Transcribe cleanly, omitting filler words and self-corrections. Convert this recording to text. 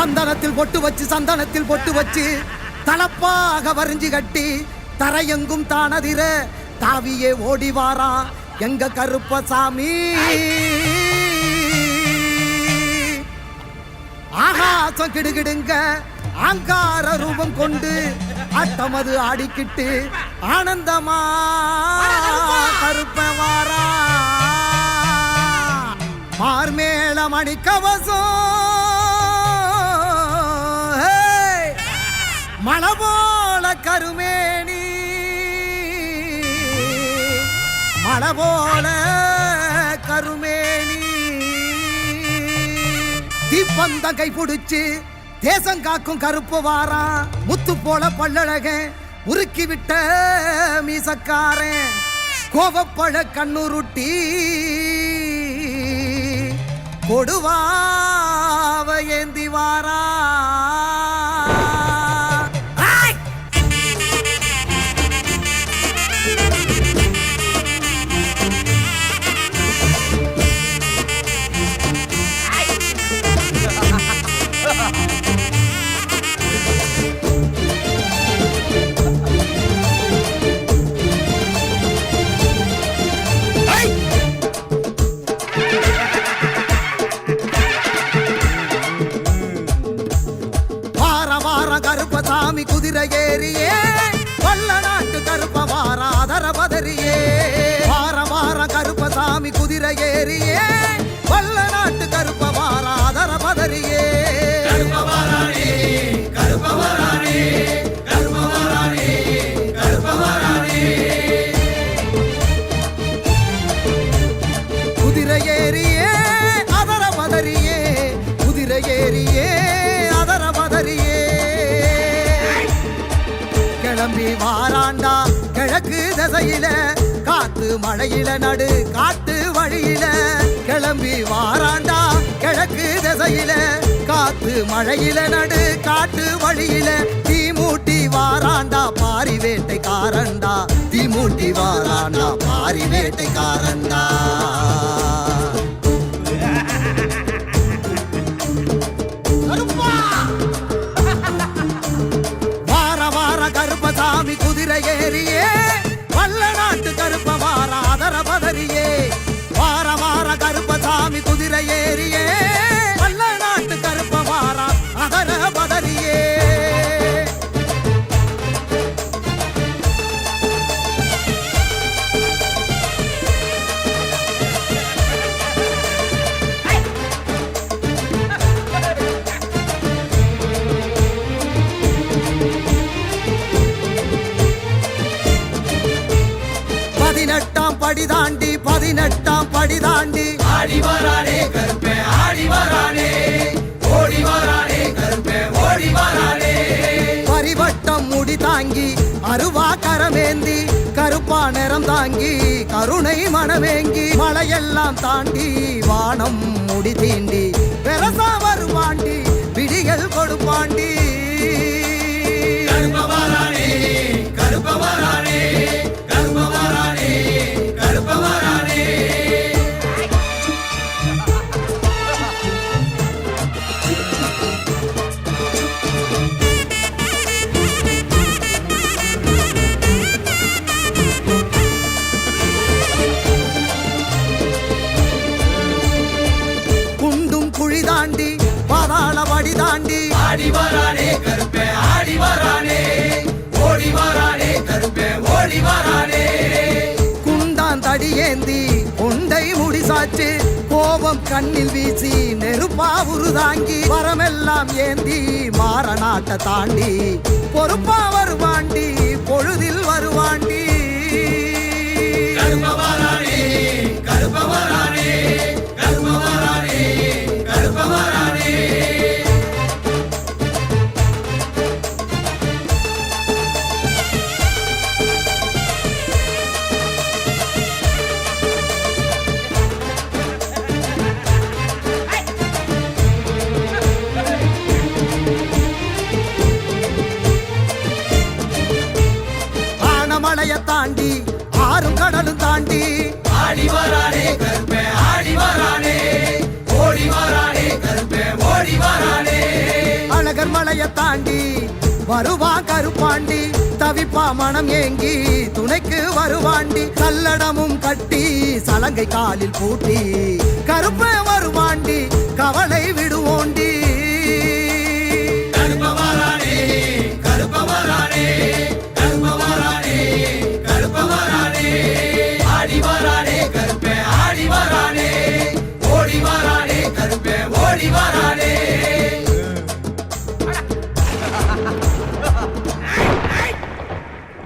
சந்தனத்தில் பொட்டு வச்சு தலப்பாக வரிஞ்சு கட்டி தரையெங்கும் தானதிர தாவியே ஓடிவாரா எங்க கருப்பசாமி. ஆகாசம் கிடுகிடுங்க ஆங்கார ரூபம் கொண்டு அட்டமது ஆடிக்கிட்டு ஆனந்தமா கருப்பவாரா. மார்மேள மணிக்கவசம் மலபோல கருமேனி மலபோல கருமேனி. தீப்பந்த கை பிடிச்சு தேசம் காக்கும் கருப்பு வாரா. முத்து போல பல்லழக உருக்கி விட்ட மீசக்காரன் கோவப்பழ கண்ணுருட்டி கொடுவாவ ஏந்தி வாரா. கருப்பசாமி குதிரை ஏறியே வல்ல நாட்டு கருப்ப வாராதர பதறியே. வார கருப்பசாமி குதிரை ஏறியே வல்ல நாட்டு கருப்ப வாராதர பதறியே. குதிரை ஏறியே அதர பதறியே குதிரை ஏறியே அதர பதறியே. கிளம்பி வாராண்டா கிழக்கு திசையில காத்து மழையில நடு காட்டு வழியில. கிளம்பி வாராண்டா கிழக்கு திசையில காத்து மழையில நடு காட்டு வழியில. தீமூட்டி வாராண்டா பாரி வேட்டைக்காரண்டா தீமூட்டி வாராண்டா பாரி வேட்டைக்காரண்டா. கருப்பசாமி குதிரை ஏறியே வல்ல நாட்டு கருப்ப வாராதர பதறியே. வார கருப்பசாமி குதிரை ஏறியே வல்ல நாட்டு கருப்ப வாரா அதர பதறியே. பதினெட்டாம் படி தாண்டி ஆடி வரானே கருப்பே ஆடி வரானே ஓடி வரானே கருப்பே ஓடி வரானே. பரிவட்டம் முடி தாங்கி அருவா கரமேந்தி கருப்பா நிறம் தாங்கி கருணை மனமேங்கி மலையெல்லாம் தாண்டி வானம் முடி தீண்டி பெரசா வருவாண்டி விடிகள் கொடுப்பாண்டி. கருப்ப வரானே கருப்ப வரானே கருப்ப வரானே கருப்ப வரானே. குண்டும் குழி தாண்டி பாதாள வடி தாண்டி ஆடி வரானே கருப்பே ஆடி வரானே ஓடி வரானே கருப்பே ஓடி வரானே. குண்டான் தடியேந்தி கொண்டை முடிசாச்சு கோபம் கண்ணில் வீசி நெருப்பா உருதாங்கி வரமெல்லாம் ஏந்தி மாறநாட்ட தாண்டி பொறுப்பா வருவாண்டி பொழுதில் வருவாண்டி. கருப்ப வரானே கருப்ப வரானே கருப்ப வரானே கருப்ப வரானே. மலைய தாண்டி ஆறும் கடலும் தாண்டி ஆடி வரானே கருப்பே ஆடி மலைய தாண்டி வருவான் கருப்பாண்டி தவிப்பா மனம் ஏங்கி துணைக்கு வருவாண்டி கல்லடமும் கட்டி சலங்கை காலில் பூட்டி கருப்ப வருவாண்டி கவலை விடுவோண்டி